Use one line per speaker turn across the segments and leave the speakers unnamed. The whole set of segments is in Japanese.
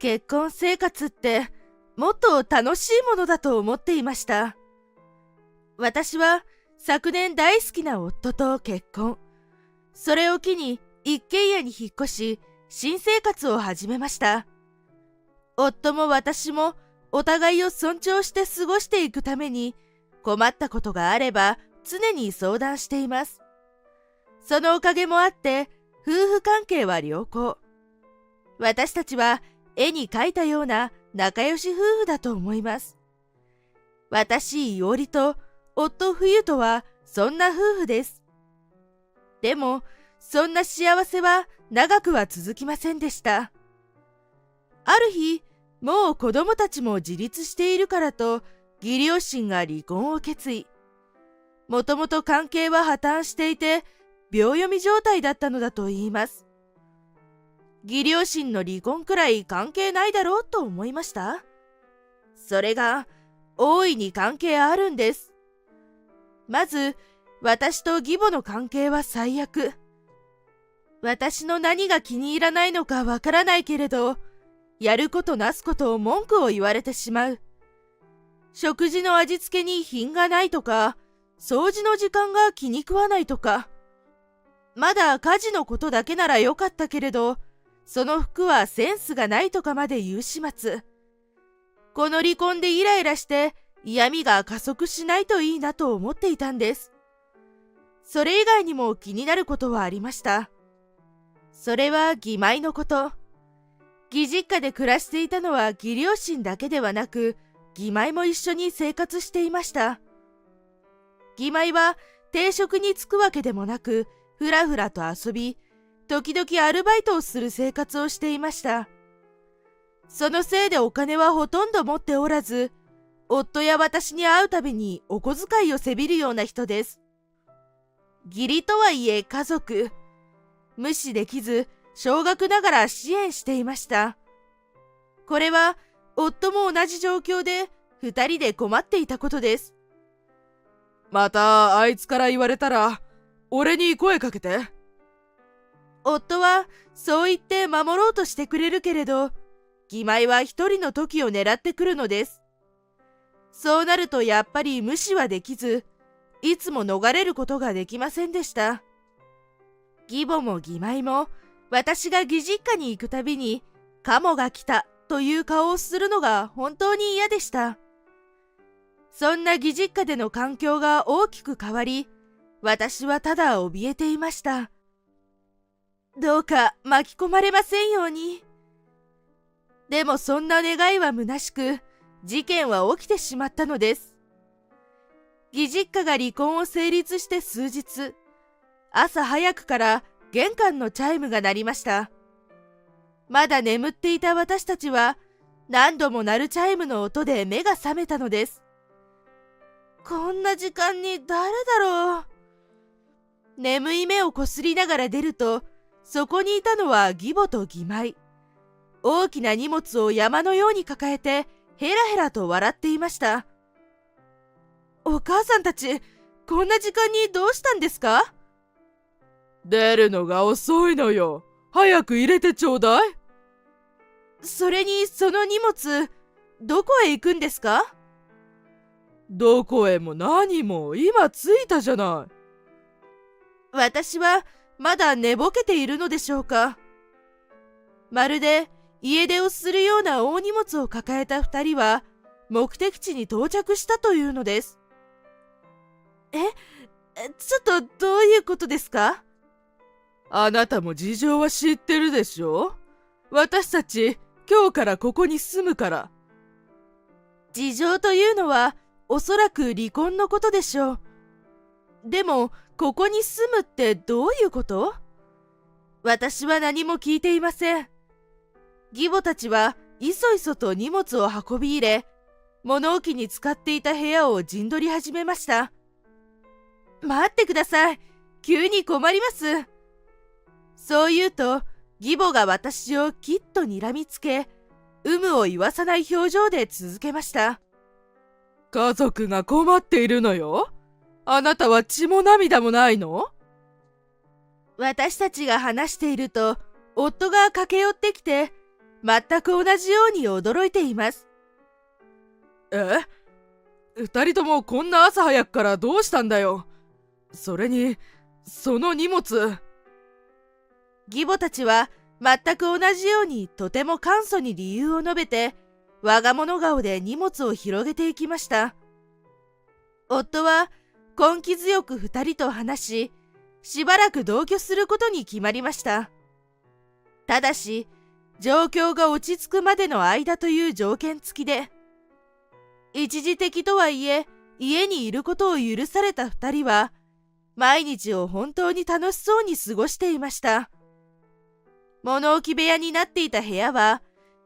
結婚生活ってもっと楽しいものだと思っていました。私は昨年大好きな夫と結婚。それを機に一軒家に引っ越し、新生活を始めました。夫も私もお互いを尊重して過ごしていくために、困ったことがあれば常に相談しています。そのおかげもあって夫婦関係は良好。私たちは絵に描いたような仲良し夫婦だと思います。私、いおりと夫、冬とはそんな夫婦です。でも、そんな幸せは長くは続きませんでした。ある日、もう子供たちも自立しているからと、義両親が離婚を決意。もともと関係は破綻していて、秒読み状態だったのだと言います。義両親の離婚くらい関係ないだろうと思いました。それが、大いに関係あるんです。まず、私と義母の関係は最悪。私の何が気に入らないのかわからないけれど、やることなすことを文句を言われてしまう。食事の味付けに品がないとか、掃除の時間が気に食わないとか。まだ家事のことだけならよかったけれど、その服はセンスがないとかまで言う始末。この離婚でイライラして嫌味が加速しないといいなと思っていたんです。それ以外にも気になることはありました。それは義妹のこと。義実家で暮らしていたのは義両親だけではなく、義妹も一緒に生活していました。義妹は定職に就くわけでもなく、ふらふらと遊び、時々アルバイトをする生活をしていました。そのせいでお金はほとんど持っておらず、夫や私に会うたびにお小遣いをせびるような人です。義理とはいえ家族。無視できず、少額ながら支援していました。これは、夫も同じ状況で、二人で困っていたことです。
また、あいつから言われたら、俺に声かけて。
夫は、そう言って守ろうとしてくれるけれど、義妹は一人の時を狙ってくるのです。そうなるとやっぱり無視はできず、いつも逃れることができませんでした。義母も義妹も、私が義実家に行くたびに、カモが来たという顔をするのが本当に嫌でした。そんな義実家での環境が大きく変わり、私はただ怯えていました。どうか巻き込まれませんように。でもそんな願いは虚しく、事件は起きてしまったのです。義実家が離婚を成立して数日、朝早くから玄関のチャイムが鳴りました。まだ眠っていた私たちは、何度も鳴るチャイムの音で目が覚めたのです。こんな時間に誰だろう。眠い目をこすりながら出ると、そこにいたのは義母と義妹。大きな荷物を山のように抱えて、ヘラヘラと笑っていました。お母さんたち、こんな時間にどうしたんですか？
出るのが遅いのよ。早く入れてちょうだい。
それにその荷物、どこへ行くんですか？
どこへも何も今着いたじゃない。
私はまだ寝ぼけているのでしょうか。まるで家出をするような大荷物を抱えた二人は目的地に到着したというのです。ちょっとどういうことですか？
あなたも事情は知ってるでしょ？私たち今日からここに住むから。
事情というのはおそらく離婚のことでしょう。でもここに住むってどういうこと？私は何も聞いていません。義母たちはいそいそと荷物を運び入れ、物置に使っていた部屋を陣取り始めました。待ってください。急に困ります。そう言うと、義母が私をきっと睨みつけ、有無を言わさない表情で続けました。
家族が困っているのよ。あなたは血も涙もないの？
私たちが話していると、夫が駆け寄ってきて、全く同じように驚いています。
二人ともこんな朝早くからどうしたんだよ。それに、その荷物。
義母たちは全く同じようにとても簡素に理由を述べて、我が物顔で荷物を広げていきました。夫は根気強く二人と話し、しばらく同居することに決まりました。ただし、状況が落ち着くまでの間という条件付きで、一時的とはいえ家にいることを許された二人は、毎日を本当に楽しそうに過ごしていました。物置部屋になっていた部屋は、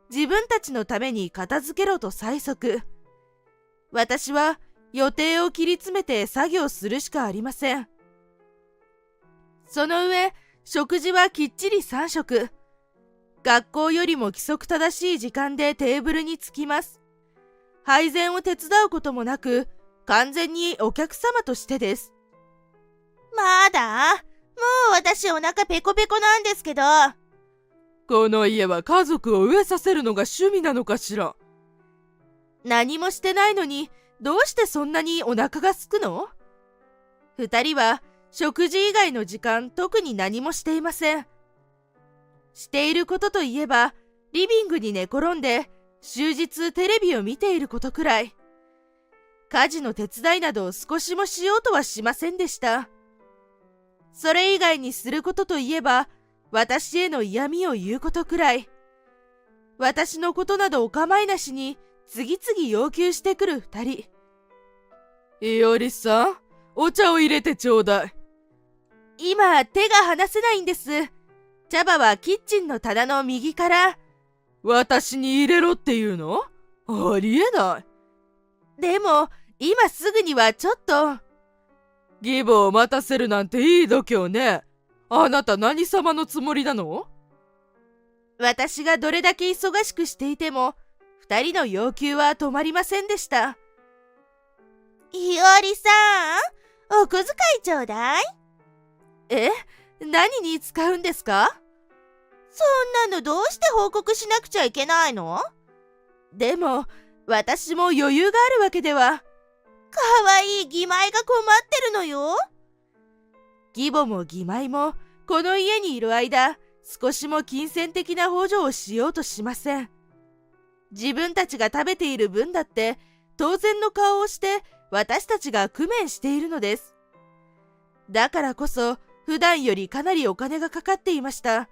自分たちのために片付けろと催促。私は予定を切り詰めて作業するしかありません。その上、食事はきっちり3食。学校よりも規則正しい時間でテーブルに着きます。配膳を手伝うこともなく、完全にお客様としてです。
まだ？もう私お腹ペコペコなんですけど。
この家は家族を飢えさせるのが趣味なのかしら。
何もしてないのに、どうしてそんなにお腹がすくの？二人は食事以外の時間特に何もしていません。していることといえば、リビングに寝転んで終日テレビを見ていることくらい。家事の手伝いなど少しもしようとはしませんでした。それ以外にすることといえば、私への嫌味を言うことくらい。私のことなどお構いなしに次々要求してくる二人。
いおりさん、お茶を入れてちょうだい。
今手が離せないんです。茶葉はキッチンの棚の右から。
私に入れろっていうの？ありえない。
でも今すぐにはちょっと。
義母を待たせるなんていい度胸ね。あなた何様のつもりなの？
私がどれだけ忙しくしていても、二人の要求は止まりませんでした。
いおりさん、お小遣いちょうだい。
何に使うんですか？
そんなのどうして報告しなくちゃいけないの？
でも、私も余裕があるわけでは。
かわいい義妹が困ってるのよ。
義母も義妹も、この家にいる間、少しも金銭的な補助をしようとしません。自分たちが食べている分だって、当然の顔をして、私たちが工面しているのです。だからこそ、普段よりかなりお金がかかっていました。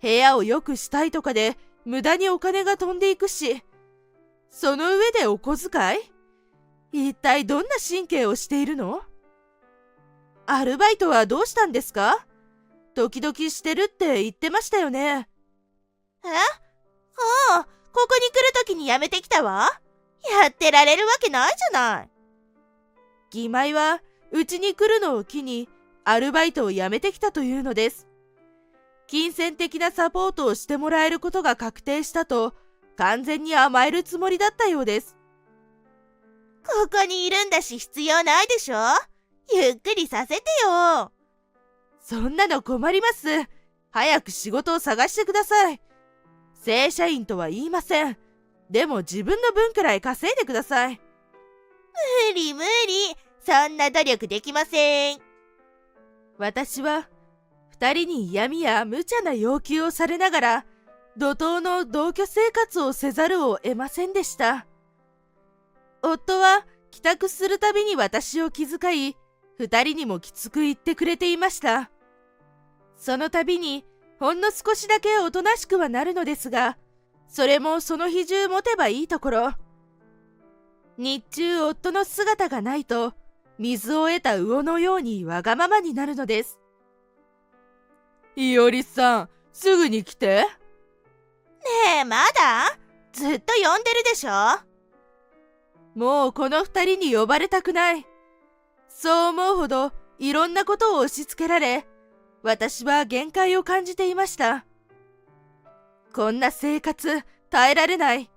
部屋を良くしたいとかで、無駄にお金が飛んでいくし、その上でお小遣い？一体どんな神経をしているの？アルバイトはどうしたんですか？時々してるって言ってましたよね。
ここに来るときに辞めてきたわ。やってられるわけないじゃない。
義妹はうちに来るのを機にアルバイトを辞めてきたというのです。金銭的なサポートをしてもらえることが確定したと完全に甘えるつもりだったようです。
ここにいるんだし必要ないでしょ。ゆっくりさせてよ。
そんなの困ります。早く仕事を探してください。正社員とは言いません。でも自分の分くらい稼いでください。
無理無理。そんな努力できません。
私は二人に嫌味や無茶な要求をされながら怒涛の同居生活をせざるを得ませんでした。夫は帰宅するたびに私を気遣い、二人にもきつく言ってくれていました。その度にほんの少しだけおとなしくはなるのですが、それもその日中持てばいいところ。日中夫の姿がないと、水を得た魚のようにわがままになるのです。
いおりさん、すぐに来て。
ねえ、まだ？ずっと呼んでるでしょ。
もうこの二人に呼ばれたくない。そう思うほどいろんなことを押し付けられ、私は限界を感じていました。こんな生活耐えられない。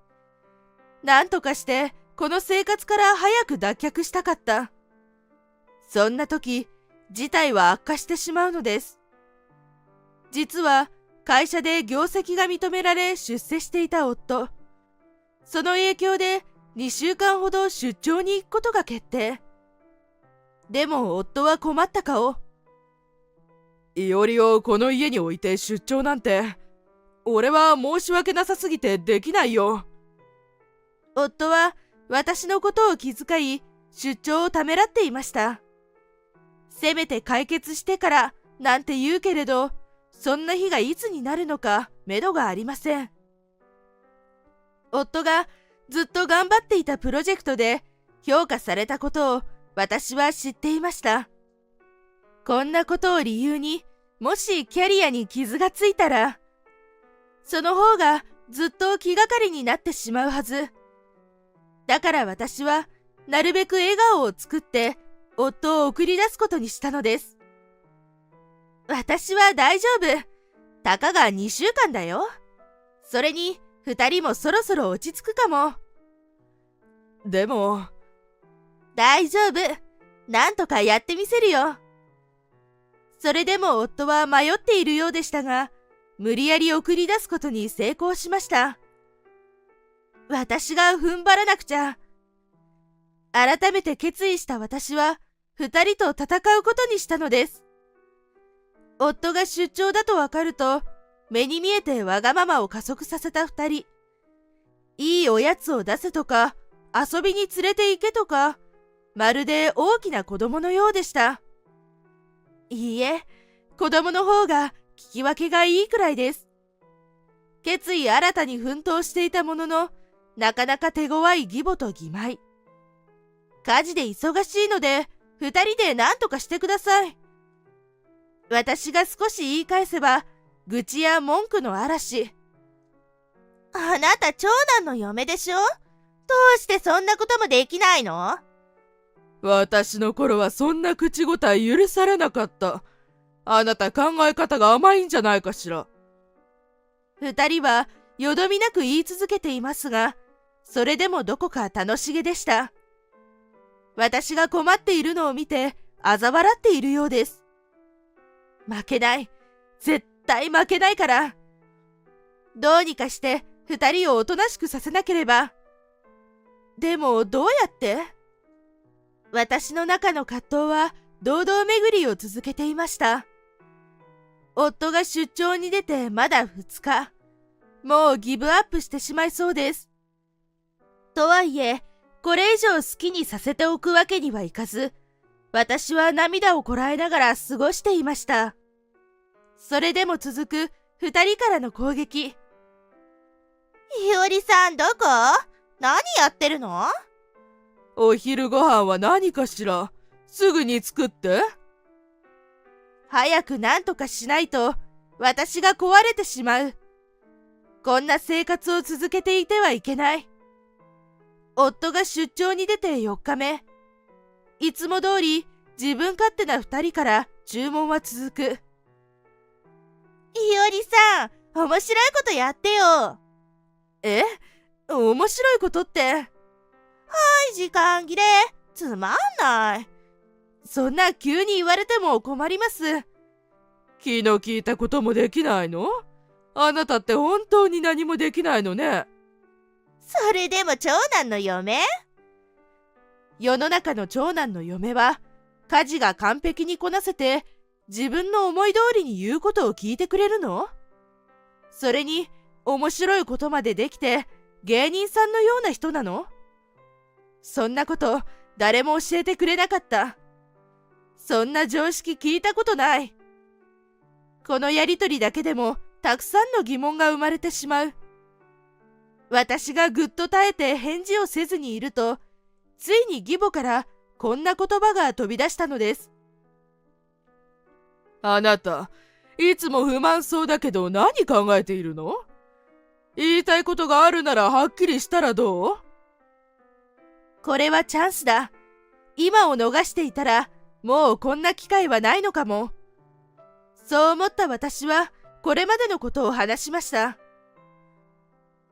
なんとかしてこの生活から早く脱却したかった。そんな時、事態は悪化してしまうのです。実は会社で業績が認められ出世していた夫。その影響で2週間ほど出張に行くことが決定。でも夫は困った顔。
いおりをこの家に置いて出張なんて、俺は申し訳なさすぎてできないよ。
夫は私のことを気遣い、出張をためらっていました。せめて解決してからなんて言うけれど、そんな日がいつになるのかめどがありません。夫がずっと頑張っていたプロジェクトで評価されたことを私は知っていました。こんなことを理由にもしキャリアに傷がついたら、その方がずっと気がかりになってしまうはず。だから私はなるべく笑顔を作って夫を送り出すことにしたのです。私は大丈夫。たかが2週間だよ。それに2人もそろそろ落ち着くかも。
でも、
大丈夫。なんとかやってみせるよ。それでも夫は迷っているようでしたが、無理やり送り出すことに成功しました。私が踏ん張らなくちゃ。改めて決意した私は、2人と戦うことにしたのです。夫が出張だとわかると、目に見えてわがままを加速させた2人。いいおやつを出せとか、遊びに連れて行けとか、まるで大きな子供のようでした。いいえ、子供の方が聞き分けがいいくらいです。決意新たに奮闘していたものの、なかなか手強い義母と義妹。家事で忙しいので、2人で何とかしてください。私が少し言い返せば、愚痴や文句の嵐。
あなた長男の嫁でしょ？どうしてそんなこともできないの？
私の頃はそんな口答え許されなかった。あなた考え方が甘いんじゃないかしら。
2人はよどみなく言い続けていますが、それでもどこか楽しげでした。私が困っているのを見て、嘲笑っているようです。負けない。絶対負けないから。どうにかして2人をおとなしくさせなければ。でもどうやって？私の中の葛藤は堂々巡りを続けていました。夫が出張に出てまだ2日。もうギブアップしてしまいそうです。とはいえ、これ以上好きにさせておくわけにはいかず、私は涙をこらえながら過ごしていました。それでも続く2人からの攻撃。
いおりさんどこ？何やってるの？
お昼ご飯は何かしら？すぐに作って。
早く何とかしないと、私が壊れてしまう。こんな生活を続けていてはいけない。夫が出張に出て4日目。いつも通り自分勝手な2人から注文は続く。
いおりさん、面白いことやってよ。
え？面白いことって？
時間切れ。つまんない。
そんな急に言われても困ります。
気の利いたこともできないの？あなたって本当に何もできないのね。
それでも長男の嫁？
世の中の長男の嫁は、家事が完璧にこなせて、自分の思い通りに言うことを聞いてくれるの？それに、面白いことまでできて、芸人さんのような人なの？そんなこと誰も教えてくれなかった。そんな常識聞いたことない。このやりとりだけでもたくさんの疑問が生まれてしまう。私がぐっと耐えて返事をせずにいると、ついに義母からこんな言葉が飛び出したのです。
あなた、いつも不満そうだけど何考えているの？言いたいことがあるならはっきりしたらどう？
これはチャンスだ。今を逃していたら、もうこんな機会はないのかも。そう思った私は、これまでのことを話しました。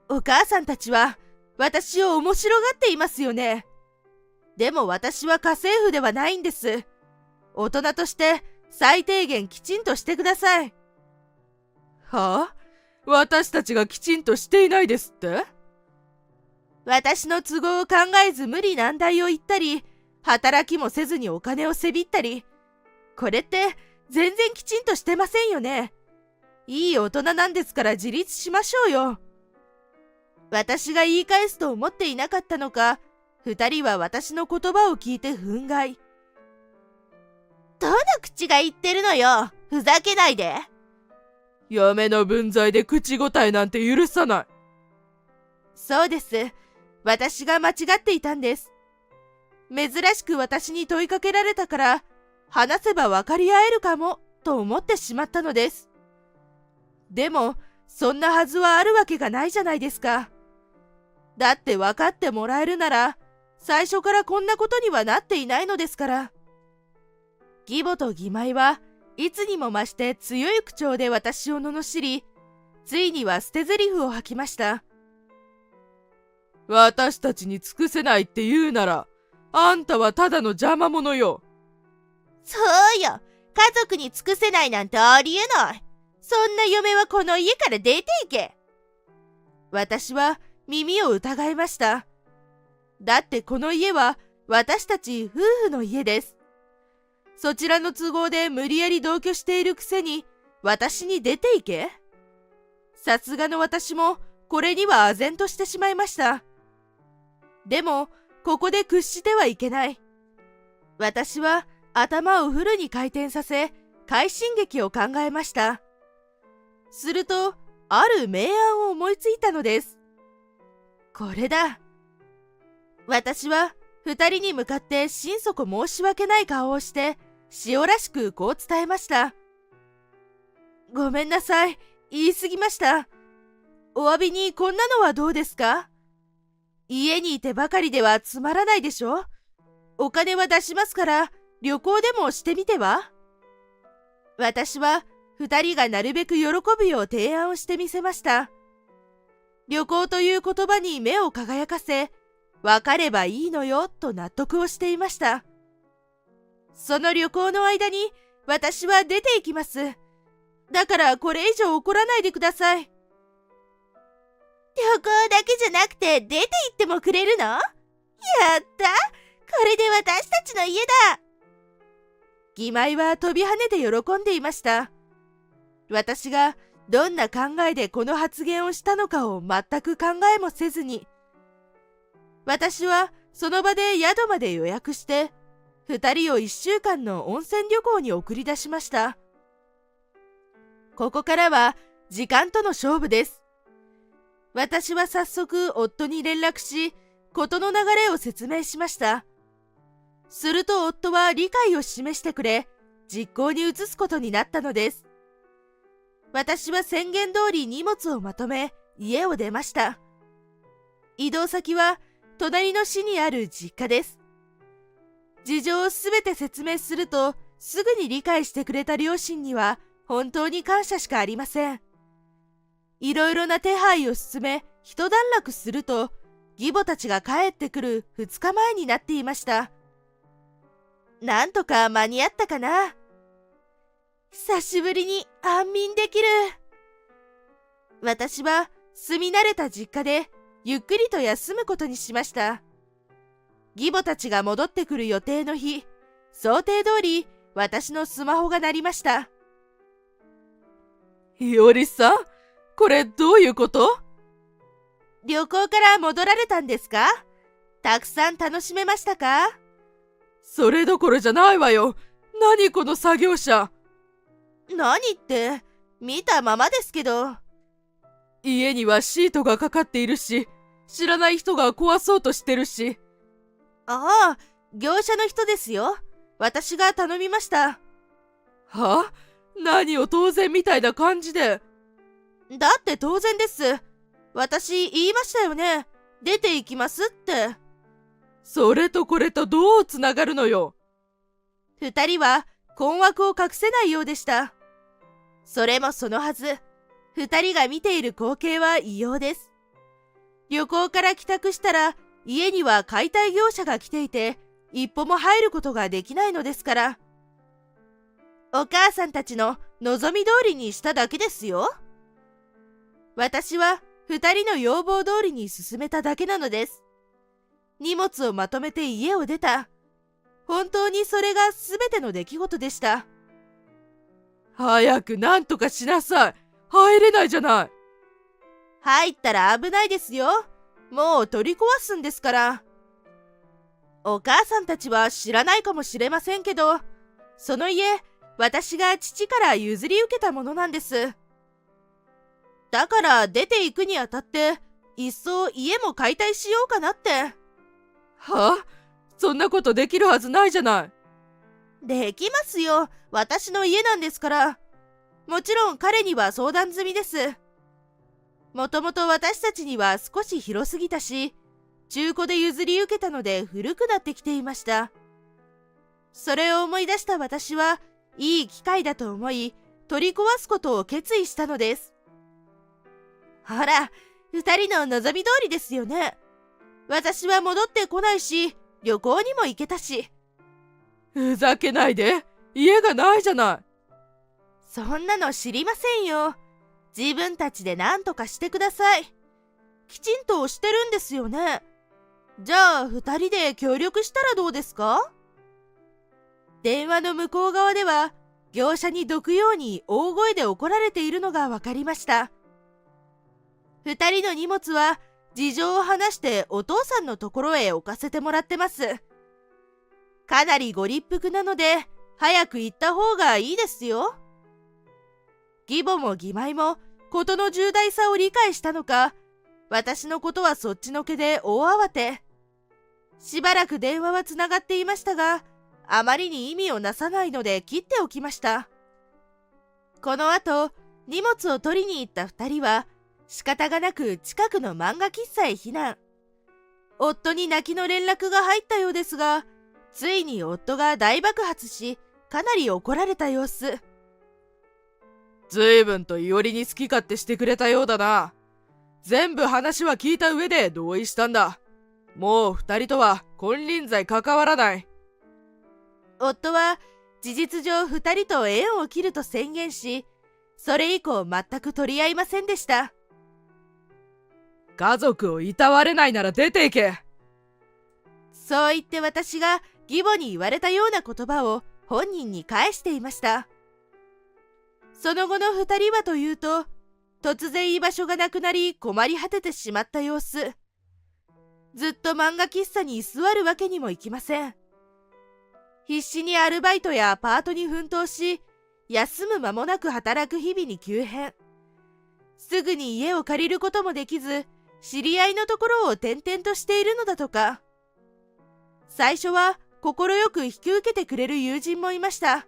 お母さんたちは、私を面白がっていますよね。でも私は家政婦ではないんです。大人として最低限きちんとしてください。
はあ？私たちがきちんとしていないですって？
私の都合を考えず無理難題を言ったり、働きもせずにお金をせびったり、これって全然きちんとしてませんよね。いい大人なんですから自立しましょうよ。私が言い返すと思っていなかったのか、二人は私の言葉を聞いて憤慨。
どの口が言ってるのよ。ふざけないで。
嫁の分際で口答えなんて許さない。
そうです。私が間違っていたんです。珍しく私に問いかけられたから、話せば分かり合えるかも、と思ってしまったのです。でも、そんなはずはあるわけがないじゃないですか。だって分かってもらえるなら、最初からこんなことにはなっていないのですから。義母と義妹はいつにも増して強い口調で私を罵り、ついには捨て台詞を吐きました。
私たちに尽くせないって言うなら、あんたはただの邪魔者よ。
そうよ。家族に尽くせないなんてありえない。そんな嫁はこの家から出て行け。
私は耳を疑いました。だってこの家は私たち夫婦の家です。そちらの都合で無理やり同居しているくせに私に出て行け？さすがの私もこれには唖然としてしまいました。でもここで屈してはいけない。私は頭をフルに回転させ快進撃を考えました。するとある名案を思いついたのです。これだ。私は二人に向かって心底申し訳ない顔をして塩らしくこう伝えました。ごめんなさい、言い過ぎました。お詫びにこんなのはどうですか？家にいてばかりではつまらないでしょ？お金は出しますから旅行でもしてみては？私は二人がなるべく喜ぶよう提案をしてみせました。旅行という言葉に目を輝かせ、わかればいいのよと納得をしていました。その旅行の間に私は出て行きます。だからこれ以上怒らないでください。
旅行だけじゃなくて出て行ってもくれるの？やった！これで私たちの家だ！
義妹は飛び跳ねて喜んでいました。私がどんな考えでこの発言をしたのかを全く考えもせずに、私はその場で宿まで予約して、二人を1週間の温泉旅行に送り出しました。ここからは時間との勝負です。私は早速夫に連絡し、事の流れを説明しました。すると夫は理解を示してくれ、実行に移すことになったのです。私は宣言通り荷物をまとめ、家を出ました。移動先は隣の市にある実家です。事情をすべて説明すると、すぐに理解してくれた両親には本当に感謝しかありません。いろいろな手配を進め、一段落すると、義母たちが帰ってくる2日前になっていました。なんとか間に合ったかな。久しぶりに安眠できる。私は住み慣れた実家でゆっくりと休むことにしました。義母たちが戻ってくる予定の日、想定通り私のスマホが鳴りました。
いおりさん、これどういうこと？
旅行から戻られたんですか？たくさん楽しめましたか？
それどころじゃないわよ。何この作業車。
何って、見たままですけど。
家にはシートがかかっているし、知らない人が壊そうとしてるし。
ああ、業者の人ですよ。私が頼みました。
は？何を当然みたいな感じで。
だって当然です。私言いましたよね。出て行きますって。
それとこれとどうつながるのよ。
二人は困惑を隠せないようでした。それもそのはず。二人が見ている光景は異様です。旅行から帰宅したら家には解体業者が来ていて、一歩も入ることができないのですから。お母さんたちの望み通りにしただけですよ。私は二人の要望通りに進めただけなのです。荷物をまとめて家を出た。本当にそれが全ての出来事でした。
早くなんとかしなさい。入れないじゃない。
入ったら危ないですよ。もう取り壊すんですから。お母さんたちは知らないかもしれませんけど、その家、私が父から譲り受けたものなんです。だから出て行くにあたって、いっそ家も解体しようかなって。
はあ？そんなことできるはずないじゃない。
できますよ。私の家なんですから。もちろん彼には相談済みです。もともと私たちには少し広すぎたし、中古で譲り受けたので古くなってきていました。それを思い出した私は、いい機会だと思い、取り壊すことを決意したのです。ほら、二人の望み通りですよね。私は戻ってこないし、旅行にも行けたし。
ふざけないで。家がないじゃない。
そんなの知りませんよ。自分たちで何とかしてください。きちんとしてるんですよね。じゃあ二人で協力したらどうですか？電話の向こう側では業者にどくように大声で怒られているのがわかりました。二人の荷物は事情を話してお父さんのところへ置かせてもらってます。かなりご立腹なので早く行った方がいいですよ。義母も義妹も事の重大さを理解したのか、私のことはそっちのけで大慌て。しばらく電話はつながっていましたが、あまりに意味をなさないので切っておきました。この後、荷物を取りに行った二人は、仕方がなく近くの漫画喫茶へ避難。夫に泣きの連絡が入ったようですが、ついに夫が大爆発し、かなり怒られた様子。
ずいぶんといおりに好き勝手してくれたようだな。全部話は聞いた上で同意したんだ。もう二人とは金輪際関わらない。
夫は事実上二人と縁を切ると宣言し、それ以降全く取り合いませんでした。
家族をいたわれないなら出ていけ。
そう言って私が義母に言われたような言葉を本人に返していました。その後の二人はというと、突然居場所がなくなり困り果ててしまった様子。ずっと漫画喫茶に居座るわけにもいきません。必死にアルバイトやパートに奮闘し、休む間もなく働く日々に急変。すぐに家を借りることもできず、知り合いのところを転々としているのだとか。最初は快く引き受けてくれる友人もいました。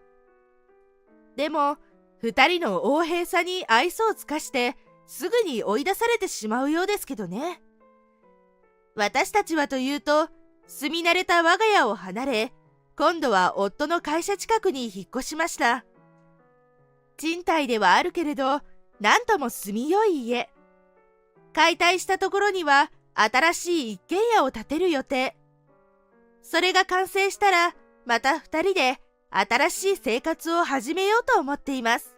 でも、二人の横柄さに愛想を尽かして、すぐに追い出されてしまうようですけどね。私たちはというと、住み慣れた我が家を離れ、今度は夫の会社近くに引っ越しました。賃貸ではあるけれど、なんとも住みよい家。解体したところには新しい一軒家を建てる予定。それが完成したら、また二人で新しい生活を始めようと思っています。